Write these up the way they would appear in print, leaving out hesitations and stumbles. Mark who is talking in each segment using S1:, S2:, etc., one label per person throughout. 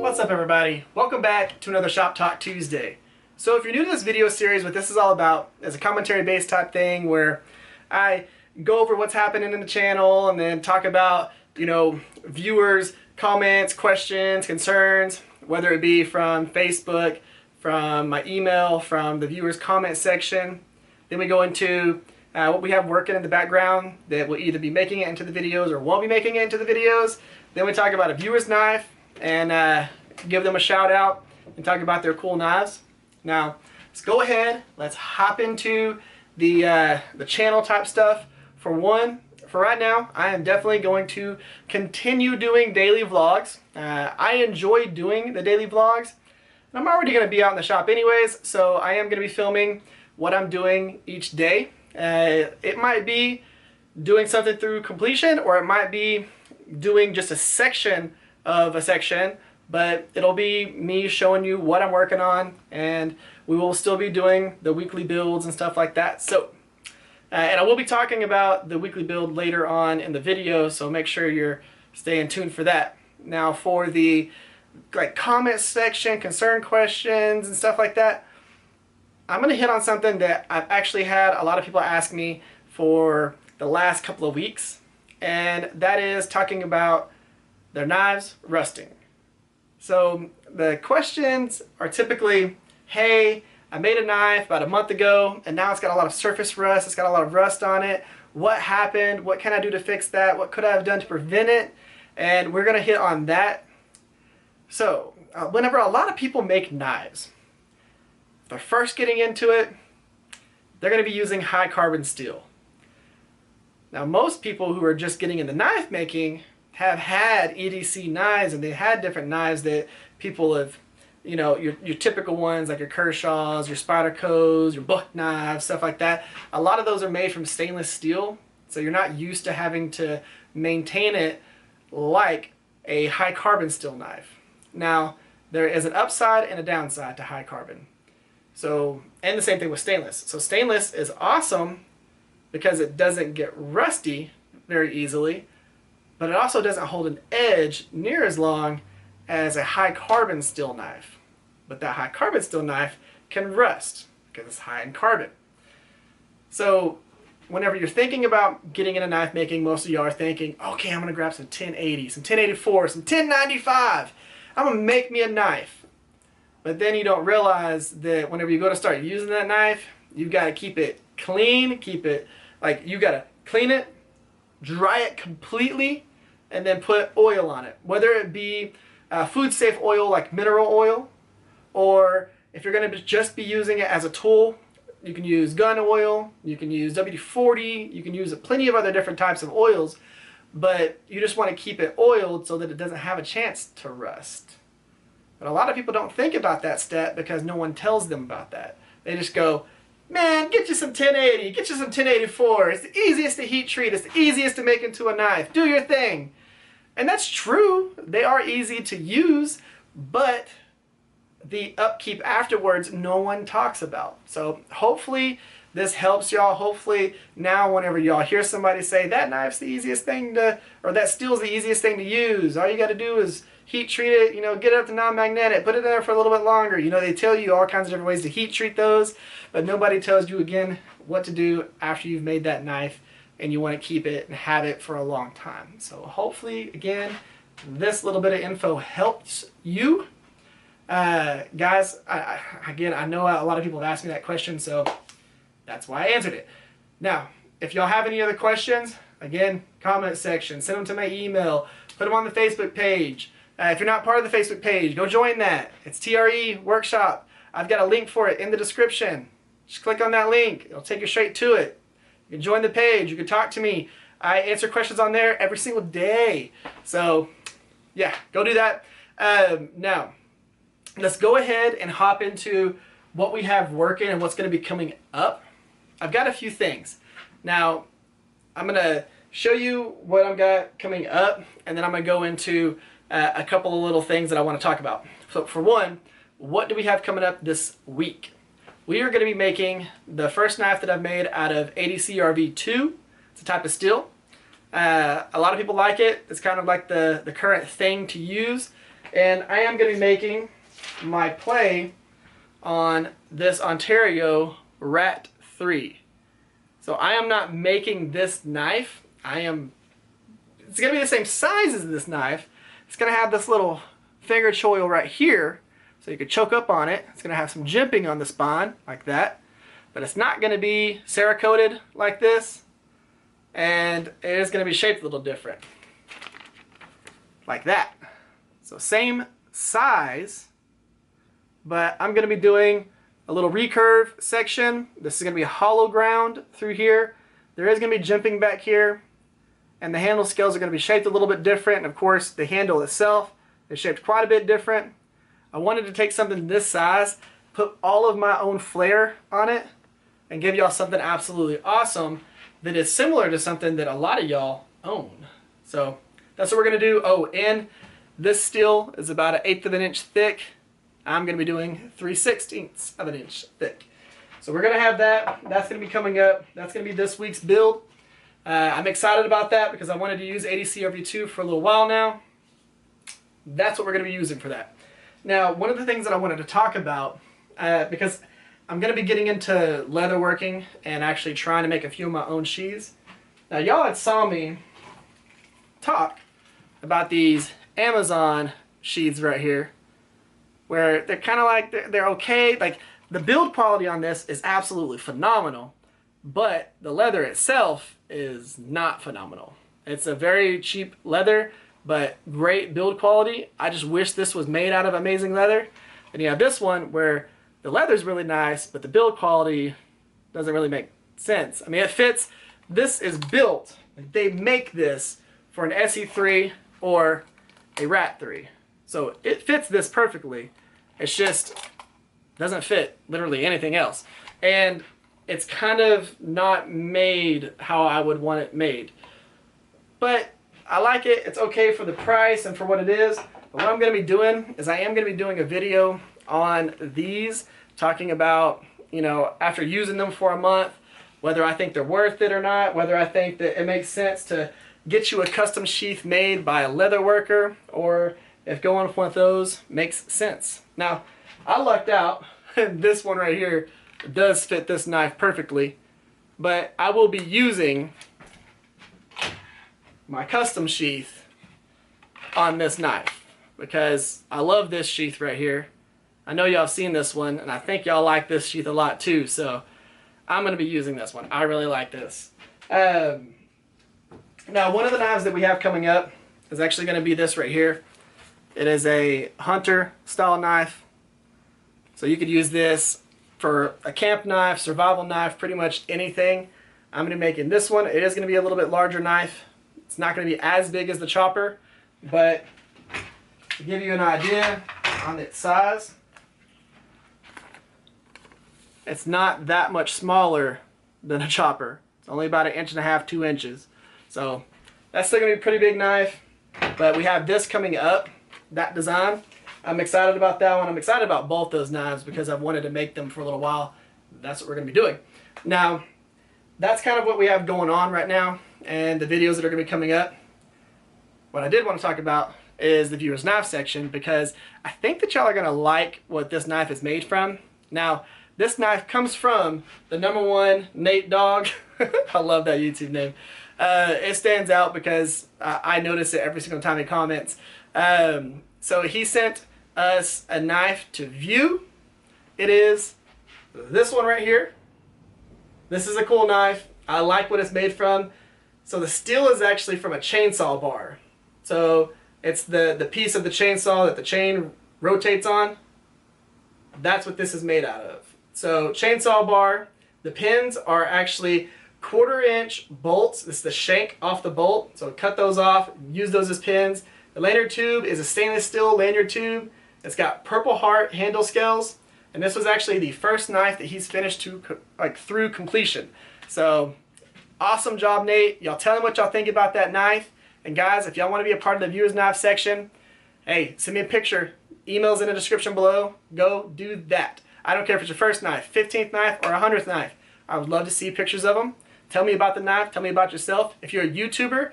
S1: What's up, everybody? Welcome back to another Shop Talk Tuesday. So if you're new to this video series, what this is all about is a commentary based type thing where I go over what's happening in the channel and then talk about, viewers, comments, questions, concerns, whether it be from Facebook, from my email, from the viewers comment section. Then we go into what we have working in the background that will either be making it into the videos or won't be making it into the videos. Then we talk about a viewer's knife and give them a shout out and talk about their cool knives. Now, let's go ahead, let's hop into the channel type stuff. For right now, I am definitely going to continue doing daily vlogs. I enjoy doing the daily vlogs. I'm already going to be out in the shop anyways, so I am going to be filming what I'm doing each day. It might be doing something through completion, or it might be doing just a section of a section, but it'll be me showing you what I'm working on, and we will still be doing the weekly builds and stuff like that. So, and I will be talking about the weekly build later on in the video, so make sure you're staying tuned for that. Now, for the comment section, concern questions and stuff like that, I'm going to hit on something that I've actually had a lot of people ask me for the last couple of weeks, and that is talking about their knives rusting. So the questions are typically, hey, I made a knife about a month ago and now it's got a lot of surface rust, it's got a lot of rust on it. What happened? What can I do to fix that? What could I have done to prevent it? And we're going to hit on that. So whenever a lot of people make knives, if they're first getting into it, they're going to be using high carbon steel. Now most people who are just getting into knife making have had EDC knives, and they've had different knives that people have, your typical ones like your Kershaws, your Spydercos, your book knives, stuff like that. A lot of those are made from stainless steel, so you're not used to having to maintain it like a high carbon steel knife. Now, there is an upside and a downside to high carbon. So, and the same thing with stainless. So stainless is awesome because it doesn't get rusty very easily, but it also doesn't hold an edge near as long as a high carbon steel knife. But that high carbon steel knife can rust because it's high in carbon. So whenever you're thinking about getting into knife making, most of you are thinking, okay, I'm going to grab some 1080, some 1084, some 1095. I'm going to make me a knife. But then you don't realize that whenever you go to start using that knife, you've got to keep it clean, you got to clean it, dry it completely, and then put oil on it. Whether it be food safe oil like mineral oil, or if you're going to just be using it as a tool, you can use gun oil, you can use WD-40, you can use plenty of other different types of oils, but you just want to keep it oiled so that it doesn't have a chance to rust. But a lot of people don't think about that step because no one tells them about that. They just go, man, get you some 1080, get you some 1084. It's the easiest to heat treat. It's the easiest to make into a knife. Do your thing. And that's true. They are easy to use, but the upkeep afterwards, no one talks about. So hopefully this helps y'all. Hopefully now whenever y'all hear somebody say that knife's the easiest thing to, or that steel's the easiest thing to use, all you got to do is heat treat it, get it up to non-magnetic, put it in there for a little bit longer. They tell you all kinds of different ways to heat treat those, but nobody tells you again what to do after you've made that knife and you want to keep it and have it for a long time. So hopefully, again, this little bit of info helps you. Guys, I know a lot of people have asked me that question, so that's why I answered it. Now, if y'all have any other questions, again, comment section, send them to my email, put them on the Facebook page. If you're not part of the Facebook page, go join that. It's TRE Workshop. I've got a link for it in the description. Just click on that link. It'll take you straight to it. You can join the page. You can talk to me. I answer questions on there every single day. So, yeah, go do that. Now, let's go ahead and hop into what we have working and what's going to be coming up. I've got a few things. Now, I'm going to show you what I've got coming up, and then I'm going to go into a couple of little things that I want to talk about. So for one, what do we have coming up this week? We are going to be making the first knife that I've made out of ADCRV2 It's a type of steel. A lot of people like it. It's kind of like the current thing to use. And I am going to be making my play on this Ontario Rat 3. So I am not making this knife. It's going to be the same size as this knife. It's going to have this little finger choil right here, so you could choke up on it. It's going to have some jimping on the spine, like that. But it's not going to be Cerakoted like this. And it is going to be shaped a little different. Like that. So same size, but I'm going to be doing a little recurve section. This is going to be hollow ground through here. There is going to be jimping back here. And the handle scales are going to be shaped a little bit different. And of course, the handle itself is shaped quite a bit different. I wanted to take something this size, put all of my own flair on it, and give y'all something absolutely awesome that is similar to something that a lot of y'all own. So that's what we're going to do. Oh, and this steel is about 1/8 of an inch thick. I'm going to be doing 3/16 of an inch thick. So we're going to have that. That's going to be coming up. That's going to be this week's build. I'm excited about that because I wanted to use ADCRV2 for a little while now. That's what we're going to be using for that. Now, one of the things that I wanted to talk about, because I'm going to be getting into leatherworking and actually trying to make a few of my own sheaths. Now, y'all had saw me talk about these Amazon sheaths right here, where they're kind of like, they're okay. Like, the build quality on this is absolutely phenomenal, but the leather itself is not phenomenal. It's a very cheap leather, but great build quality. I just wish this was made out of amazing leather. And you have this one where the leather's really nice, but the build quality doesn't really make sense. I mean, it fits. This is built. They make this for an SE3 or a Rat 3. So it fits this perfectly. It's just doesn't fit literally anything else. And it's kind of not made how I would want it made. But I like it. It's okay for the price and for what it is. But what I'm going to be doing is I am going to be doing a video on these, talking about, you know, after using them for a month, whether I think they're worth it or not, whether I think that it makes sense to get you a custom sheath made by a leather worker, or if going with one of those makes sense. Now, I lucked out. This one right here does fit this knife perfectly, but I will be using my custom sheath on this knife because I love this sheath right here. I know y'all have seen this one, and I think y'all like this sheath a lot too, so I'm going to be using this one. I really like this. Now, one of the knives that we have coming up is actually going to be this right here. It is a hunter style knife, so you could use this for a camp knife, survival knife, pretty much anything. I'm going to be making this one. It is going to be a little bit larger knife. It's not going to be as big as the chopper, but to give you an idea on its size, it's not that much smaller than a chopper. It's only about 1.5 inches, 2 inches. So that's still going to be a pretty big knife, but we have this coming up, that design. I'm excited about that one. I'm excited about both those knives because I've wanted to make them for a little while. That's what we're going to be doing. Now, that's kind of what we have going on right now and the videos that are going to be coming up. What I did want to talk about is the viewers knife section because I think that y'all are going to like what this knife is made from. Now, this knife comes from the #1 Nate Dogg. I love that YouTube name. It stands out because I notice it every single time he comments. So he sent us a knife to view. It is this one right here. This is a cool knife. I like what it's made from. So the steel is actually from a chainsaw bar. So it's the piece of the chainsaw that the chain rotates on. That's what this is made out of. So chainsaw bar. The pins are actually 1/4 inch bolts. This is the shank off the bolt. So cut those off, use those as pins. The lanyard tube is a stainless steel lanyard tube. It's got Purple Heart handle scales. And this was actually the first knife that he's finished through completion. So awesome job, Nate. Y'all tell him what y'all think about that knife. And guys, if y'all want to be a part of the viewers knife section, hey, send me a picture. Email's in the description below. Go do that. I don't care if it's your first knife, 15th knife, or 100th knife. I would love to see pictures of them. tell me about the knife, tell me about yourself. If you're a YouTuber,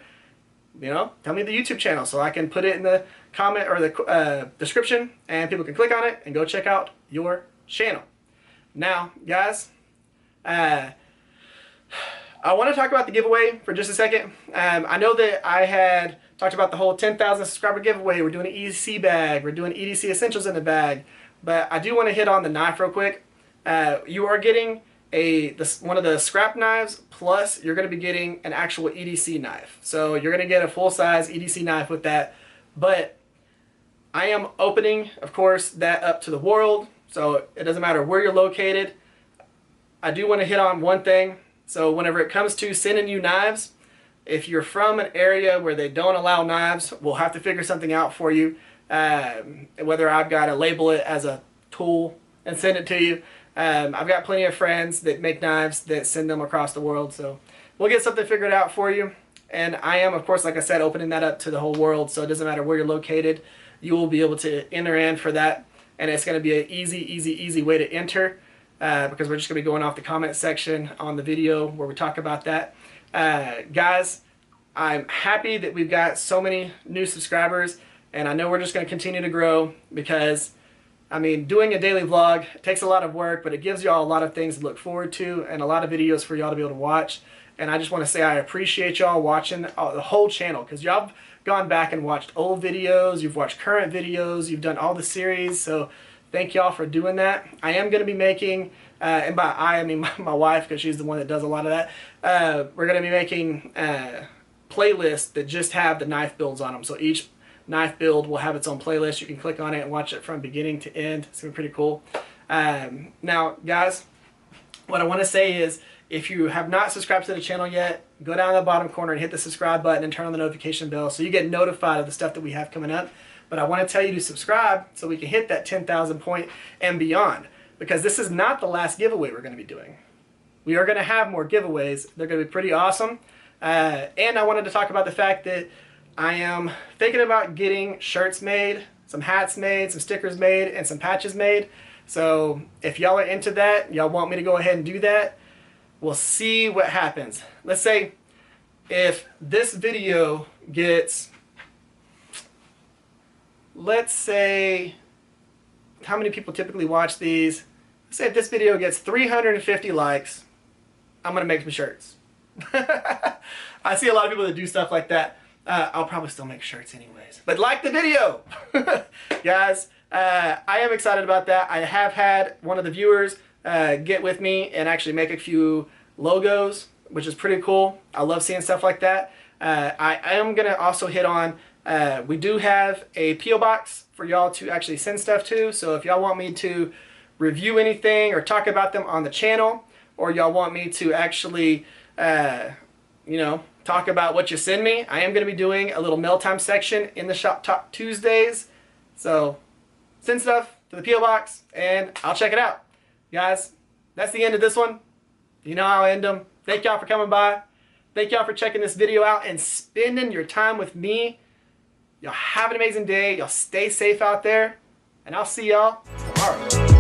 S1: you know, tell me the YouTube channel so I can put it in the comment or the description and people can click on it and go check out your channel. Now, guys, I want to talk about the giveaway for just a second. I know that I had talked about the whole 10,000 subscriber giveaway. We're doing an EDC bag. We're doing EDC essentials in the bag. But I do want to hit on the knife real quick. You are getting one of the scrap knives, plus you're going to be getting an actual EDC knife. So you're going to get a full-size EDC knife with that. But I am opening, of course, that up to the world. So it doesn't matter where you're located. I do want to hit on one thing. So whenever it comes to sending you knives, if you're from an area where they don't allow knives, we'll have to figure something out for you. Whether I've got to label it as a tool and send it to you. I've got plenty of friends that make knives that send them across the world. So we'll get something figured out for you. And I am, of course, like I said, opening that up to the whole world. So it doesn't matter where you're located. You will be able to enter in for that. And it's going to be an easy way to enter. Because we're just going to be going off the comment section on the video where we talk about that. Guys, I'm happy that we've got so many new subscribers, and I know we're just going to continue to grow because, I mean, doing a daily vlog takes a lot of work, but it gives y'all a lot of things to look forward to and a lot of videos for y'all to be able to watch. And I just want to say I appreciate y'all watching the whole channel, because y'all have gone back and watched old videos, you've watched current videos, you've done all the series, so thank y'all for doing that. I am going to be making, and by I mean my wife, because she's the one that does a lot of that. We're going to be making playlists that just have the knife builds on them. So each knife build will have its own playlist. You can click on it and watch it from beginning to end. It's going to be pretty cool. Now, guys, what I want to say is, if you have not subscribed to the channel yet, go down to the bottom corner and hit the subscribe button and turn on the notification bell so you get notified of the stuff that we have coming up. But I want to tell you to subscribe so we can hit that 10,000 point and beyond. Because this is not the last giveaway we're going to be doing. We are going to have more giveaways. They're going to be pretty awesome. And I wanted to talk about the fact that I am thinking about getting shirts made, some hats made, some stickers made, and some patches made. So if y'all are into that, y'all want me to go ahead and do that, we'll see what happens. Let's say if this video gets, let's say, how many people typically watch these? Let's say if this video gets 350 likes, I'm going to make some shirts. I see a lot of people that do stuff like that. I'll probably still make shirts anyways. But like the video! Guys, I am excited about that. I have had one of the viewers get with me and actually make a few logos, which is pretty cool. I love seeing stuff like that. I am going to also hit on, we do have a P.O. box for y'all to actually send stuff to. So if y'all want me to review anything or talk about them on the channel, or y'all want me to actually, you know, talk about what you send me, I am going to be doing a little mail time section in the Shop Talk Tuesdays. So send stuff to the P.O. box and I'll check it out. Guys, that's the end of this one. You know how I end them. Thank y'all for coming by. Thank y'all for checking this video out and spending your time with me. Y'all have an amazing day. Y'all stay safe out there. And I'll see y'all tomorrow.